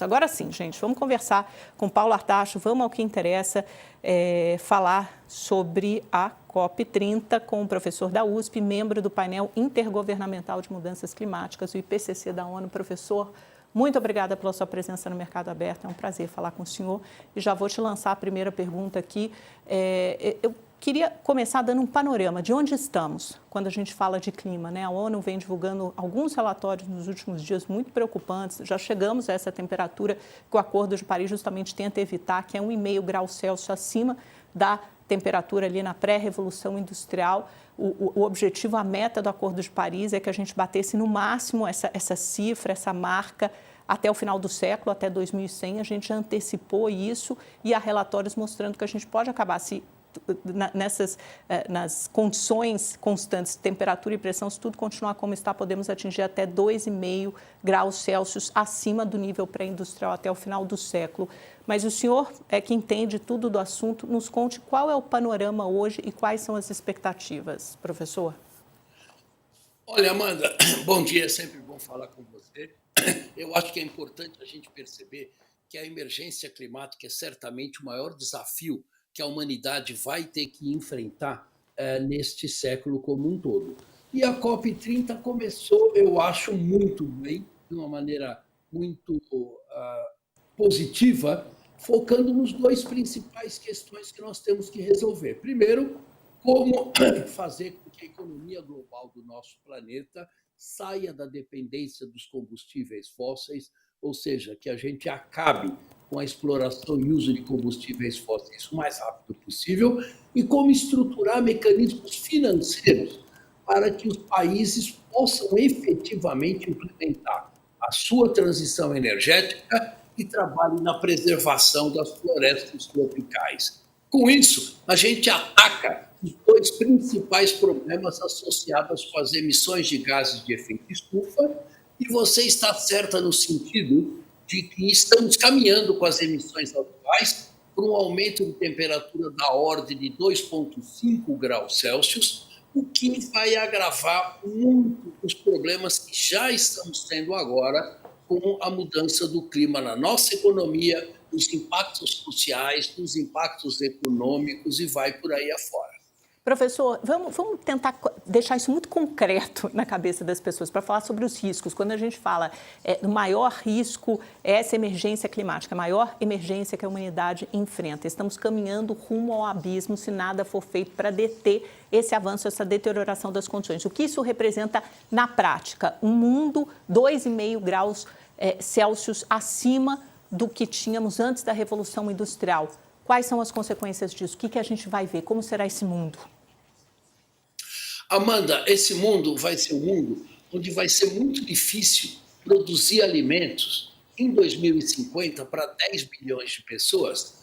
Agora sim, gente, vamos conversar com Paulo Artacho, vamos ao que interessa, falar sobre a COP30 com o professor da USP, membro do painel intergovernamental de mudanças climáticas, o IPCC da ONU. Professor, muito obrigada pela sua presença no Mercado Aberto, é um prazer falar com o senhor. E já vou te lançar a primeira pergunta aqui. Eu queria começar dando um panorama de onde estamos quando a gente fala de clima, né? A ONU vem divulgando alguns relatórios nos últimos dias muito preocupantes. Já chegamos a essa temperatura que o Acordo de Paris justamente tenta evitar, que é 1,5 graus Celsius acima da temperatura ali na pré-revolução industrial. O objetivo, a meta do Acordo de Paris é que a gente batesse no máximo essa cifra, essa marca, até o final do século, até 2100. A gente já antecipou isso e há relatórios mostrando que a gente pode acabar nas condições constantes de temperatura e pressão, se tudo continuar como está, podemos atingir até 2,5 graus Celsius acima do nível pré-industrial até o final do século. Mas o senhor é que entende tudo do assunto, nos conte qual é o panorama hoje e quais são as expectativas, professor? Olha, Amanda, bom dia, é sempre bom falar com você. Eu acho que é importante a gente perceber que a emergência climática é certamente o maior desafio que a humanidade vai ter que enfrentar neste século como um todo. E a COP30 começou, eu acho, muito bem, de uma maneira muito positiva, focando nos dois principais questões que nós temos que resolver. Primeiro, como fazer com que a economia global do nosso planeta saia da dependência dos combustíveis fósseis, ou seja, que a gente acabe com a exploração e uso de combustíveis fósseis o mais rápido possível, e como estruturar mecanismos financeiros para que os países possam efetivamente implementar a sua transição energética e trabalhem na preservação das florestas tropicais. Com isso, a gente ataca os dois principais problemas associados com as emissões de gases de efeito estufa, e você está certa no sentido de que estamos caminhando com as emissões atuais para um aumento de temperatura da ordem de 2,5 graus Celsius, o que vai agravar muito os problemas que já estamos tendo agora com a mudança do clima na nossa economia, nos impactos sociais, nos impactos econômicos e vai por aí afora. Professor, vamos tentar deixar isso muito concreto na cabeça das pessoas, para falar sobre os riscos. Quando a gente fala do maior risco, essa emergência climática, a maior emergência que a humanidade enfrenta. Estamos caminhando rumo ao abismo se nada for feito para deter esse avanço, essa deterioração das condições. O que isso representa na prática? Um mundo 2,5 graus Celsius acima do que tínhamos antes da Revolução Industrial. Quais são as consequências disso? O que a gente vai ver? Como será esse mundo? Amanda, esse mundo vai ser um mundo onde vai ser muito difícil produzir alimentos em 2050 para 10 bilhões de pessoas,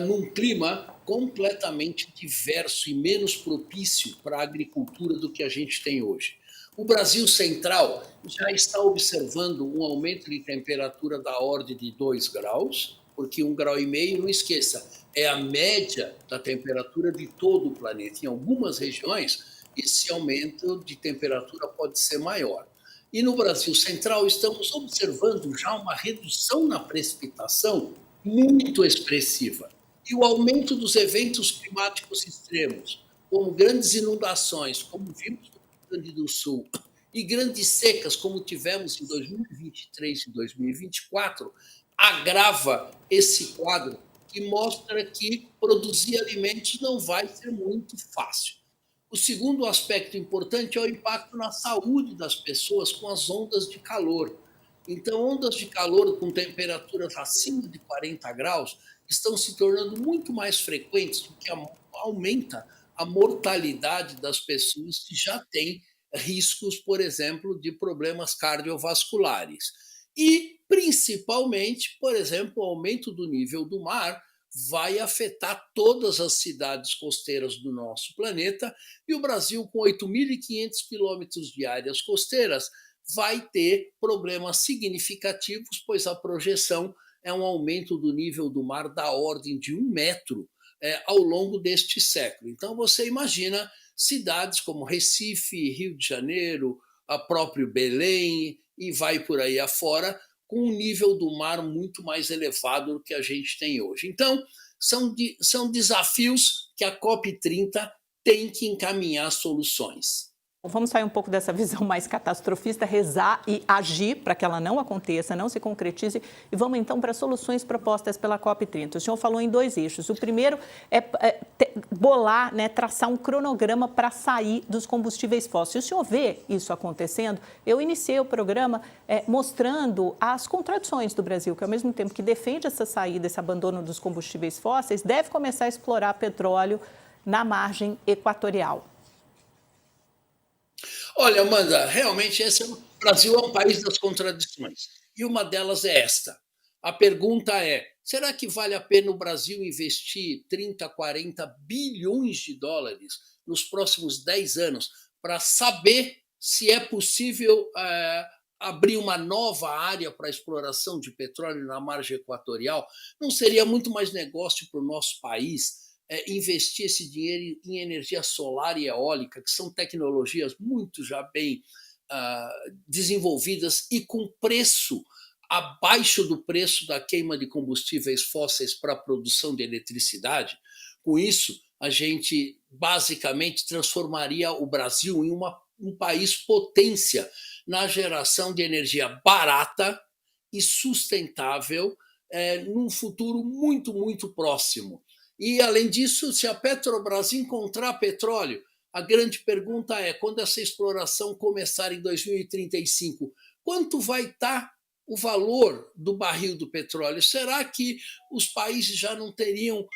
num clima completamente diverso e menos propício para a agricultura do que a gente tem hoje. O Brasil Central já está observando um aumento de temperatura da ordem de 2 graus, porque 1,5 grau, não esqueça, é a média da temperatura de todo o planeta. Em algumas regiões, esse aumento de temperatura pode ser maior. E no Brasil Central, estamos observando já uma redução na precipitação muito expressiva. E o aumento dos eventos climáticos extremos, como grandes inundações, como vimos no Rio Grande do Sul, e grandes secas, como tivemos em 2023 e 2024, agrava esse quadro que mostra que produzir alimentos não vai ser muito fácil. O segundo aspecto importante é o impacto na saúde das pessoas com as ondas de calor. Então, ondas de calor com temperaturas acima de 40 graus estão se tornando muito mais frequentes, o que aumenta a mortalidade das pessoas que já têm riscos, por exemplo, de problemas cardiovasculares. E, principalmente, por exemplo, o aumento do nível do mar vai afetar todas as cidades costeiras do nosso planeta, e o Brasil, com 8.500 quilômetros de áreas costeiras, vai ter problemas significativos, pois a projeção é um aumento do nível do mar da ordem de 1 metro ao longo deste século. Então, você imagina cidades como Recife, Rio de Janeiro, a próprio Belém, e vai por aí afora, com um nível do mar muito mais elevado do que a gente tem hoje. Então, são desafios que a COP30 tem que encaminhar soluções. Vamos sair um pouco dessa visão mais catastrofista, rezar e agir para que ela não aconteça, não se concretize. E vamos então para soluções propostas pela COP30. O senhor falou em 2 eixos. O primeiro é bolar, traçar um cronograma para sair dos combustíveis fósseis. O senhor vê isso acontecendo? Eu iniciei o programa mostrando as contradições do Brasil, que ao mesmo tempo que defende essa saída, esse abandono dos combustíveis fósseis, deve começar a explorar petróleo na margem equatorial. Olha, Amanda, realmente o Brasil é um país das contradições. E uma delas é esta. A pergunta é: será que vale a pena o Brasil investir 30, 40 bilhões de dólares nos próximos 10 anos para saber se é possível abrir uma nova área para a exploração de petróleo na margem equatorial? Não seria muito mais negócio para o nosso país investir esse dinheiro em energia solar e eólica, que são tecnologias muito já bem desenvolvidas e com preço abaixo do preço da queima de combustíveis fósseis para a produção de eletricidade? Com isso, a gente basicamente transformaria o Brasil em um país potência na geração de energia barata e sustentável num futuro muito, muito próximo. E, além disso, se a Petrobras encontrar petróleo, a grande pergunta é: quando essa exploração começar em 2035, quanto vai estar o valor do barril do petróleo? Será que os países já não teriam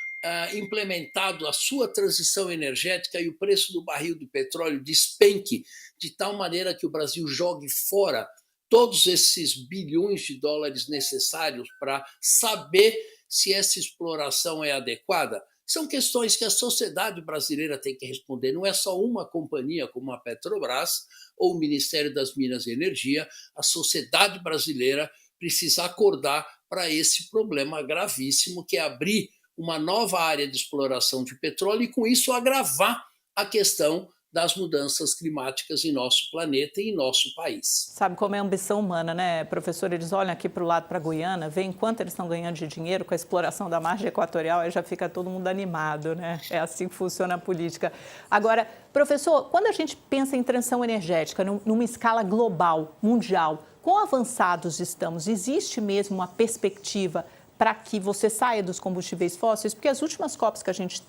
implementado a sua transição energética e o preço do barril do petróleo despenque de tal maneira que o Brasil jogue fora todos esses bilhões de dólares necessários para saber se essa exploração é adequada? São questões que a sociedade brasileira tem que responder. Não é só uma companhia como a Petrobras ou o Ministério das Minas e Energia. A sociedade brasileira precisa acordar para esse problema gravíssimo, que é abrir uma nova área de exploração de petróleo e, com isso, agravar a questão das mudanças climáticas em nosso planeta e em nosso país. Sabe como é a ambição humana, né, professor? Eles olham aqui para o lado, para a Guiana, veem quanto eles estão ganhando de dinheiro com a exploração da margem equatorial, aí já fica todo mundo animado, né? É assim que funciona a política. Agora, professor, quando a gente pensa em transição energética numa escala global, mundial, quão avançados estamos? Existe mesmo uma perspectiva para que você saia dos combustíveis fósseis? Porque as últimas COPs que a gente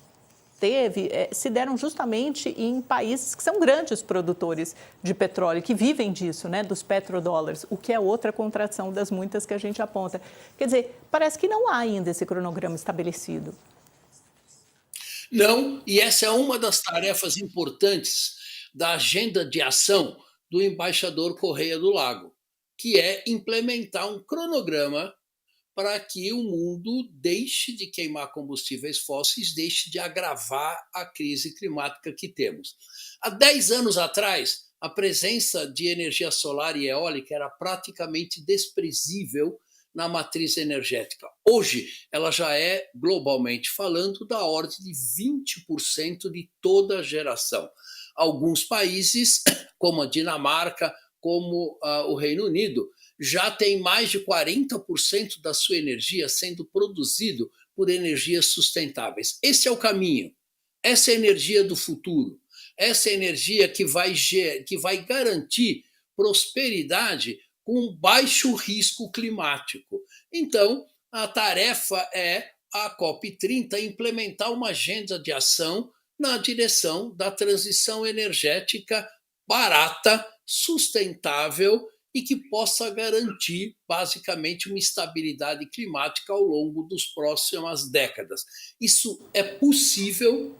se deram justamente em países que são grandes produtores de petróleo, que vivem disso, dos petrodólares, o que é outra contradição das muitas que a gente aponta. Quer dizer, parece que não há ainda esse cronograma estabelecido. Não, e essa é uma das tarefas importantes da agenda de ação do embaixador Correia do Lago, que é implementar um cronograma para que o mundo deixe de queimar combustíveis fósseis, deixe de agravar a crise climática que temos. Há 10 anos atrás, a presença de energia solar e eólica era praticamente desprezível na matriz energética. Hoje, ela já é, globalmente falando, da ordem de 20% de toda a geração. Alguns países, como a Dinamarca, como o Reino Unido, já tem mais de 40% da sua energia sendo produzido por energias sustentáveis. Esse é o caminho. Essa é a energia do futuro. Essa é a energia que vai garantir prosperidade com baixo risco climático. Então, a tarefa é a COP30 implementar uma agenda de ação na direção da transição energética barata, sustentável e que possa garantir, basicamente, uma estabilidade climática ao longo das próximas décadas. Isso é possível,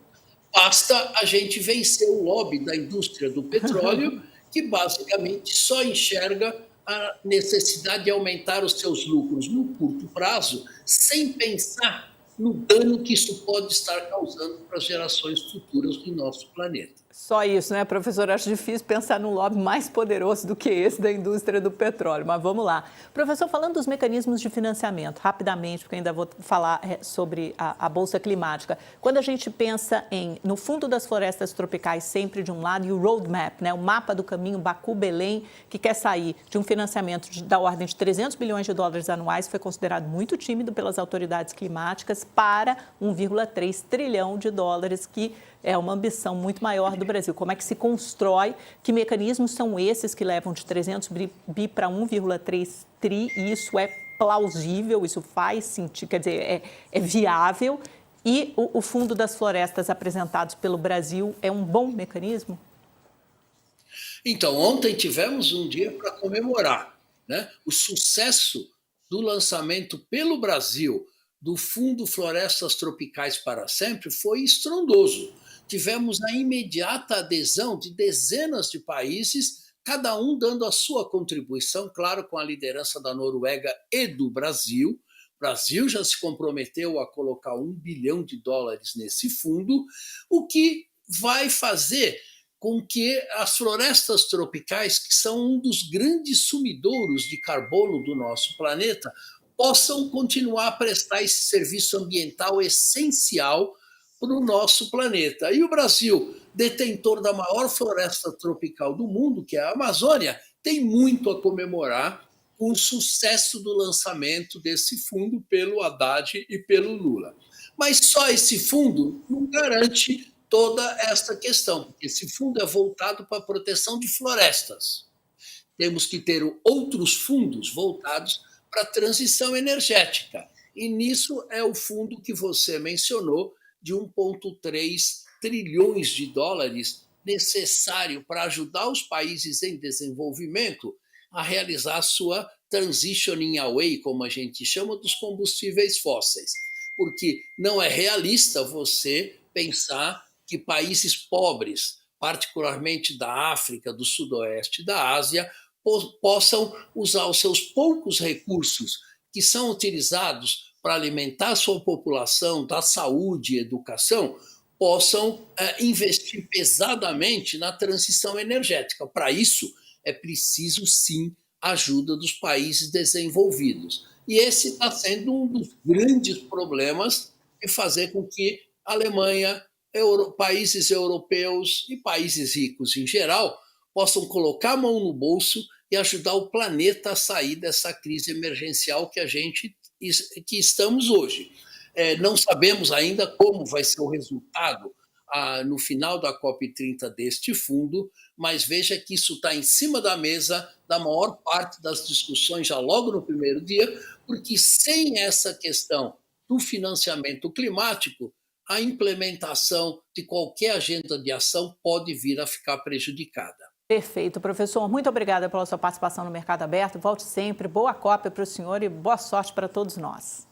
basta a gente vencer o lobby da indústria do petróleo, que basicamente só enxerga a necessidade de aumentar os seus lucros no curto prazo, sem pensar no dano que isso pode estar causando para as gerações futuras do nosso planeta. Só isso, né, professor? Acho difícil pensar num lobby mais poderoso do que esse da indústria do petróleo, mas vamos lá. Professor, falando dos mecanismos de financiamento, rapidamente, porque ainda vou falar sobre a Bolsa Climática. Quando a gente pensa no Fundo das Florestas Tropicais sempre de um lado e o roadmap, né, o mapa do caminho Baku-Belém, que quer sair de um financiamento da ordem de 300 bilhões de dólares anuais, foi considerado muito tímido pelas autoridades climáticas, para 1,3 trilhão de dólares, que é uma ambição muito maior do Brasil. Como é que se constrói? Que mecanismos são esses que levam de 300 bi para 1,3 tri? E isso é plausível, isso faz sentido, quer dizer, é viável. E o Fundo das Florestas apresentado pelo Brasil é um bom mecanismo? Então, ontem tivemos um dia para comemorar, né, o sucesso do lançamento pelo Brasil do Fundo Florestas Tropicais para Sempre foi estrondoso. Tivemos a imediata adesão de dezenas de países, cada um dando a sua contribuição, claro, com a liderança da Noruega e do Brasil. O Brasil já se comprometeu a colocar 1 bilhão de dólares nesse fundo, o que vai fazer com que as florestas tropicais, que são um dos grandes sumidouros de carbono do nosso planeta, possam continuar a prestar esse serviço ambiental essencial para o nosso planeta. E o Brasil, detentor da maior floresta tropical do mundo, que é a Amazônia, tem muito a comemorar com o sucesso do lançamento desse fundo pelo Haddad e pelo Lula. Mas só esse fundo não garante toda essa questão, porque esse fundo é voltado para a proteção de florestas. Temos que ter outros fundos voltados para a transição energética. E nisso é o fundo que você mencionou, de 1,3 trilhões de dólares, necessário para ajudar os países em desenvolvimento a realizar a sua transitioning away, como a gente chama, dos combustíveis fósseis. Porque não é realista você pensar que países pobres, particularmente da África, do Sudoeste, da Ásia, possam usar os seus poucos recursos que são utilizados para alimentar sua população, dar saúde e educação, possam investir pesadamente na transição energética. Para isso, é preciso, sim, a ajuda dos países desenvolvidos. E esse está sendo um dos grandes problemas de fazer com que a Alemanha, países europeus e países ricos em geral possam colocar a mão no bolso e ajudar o planeta a sair dessa crise emergencial que estamos hoje. Não sabemos ainda como vai ser o resultado no final da COP30 deste fundo, mas veja que isso está em cima da mesa da maior parte das discussões já logo no primeiro dia, porque sem essa questão do financiamento climático, a implementação de qualquer agenda de ação pode vir a ficar prejudicada. Perfeito, professor. Muito obrigada pela sua participação no Mercado Aberto. Volte sempre. Boa COP para o senhor e boa sorte para todos nós.